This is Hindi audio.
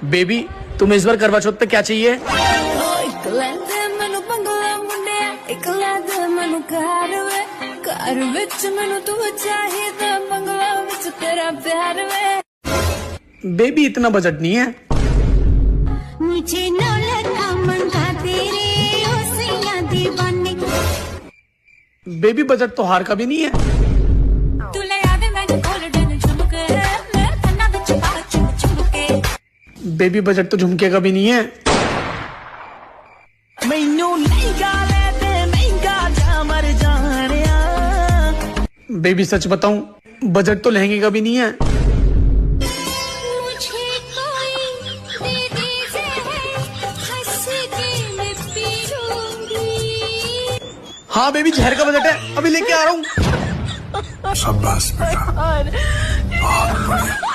बेबी तुम्हें इस बार करवा चौथ पे क्या चाहिए? बेबी इतना बजट नहीं है। मुझे बेबी बजट तो हार का भी नहीं है। बेबी बजट तो झुमके का भी नहीं है। बेबी सच बताऊं बजट तो लहंगे का भी नहीं है। हाँ बेबी जहर का बजट है, अभी लेके आ रहा हूँ। शाबाश बेटा, बहुत बढ़िया।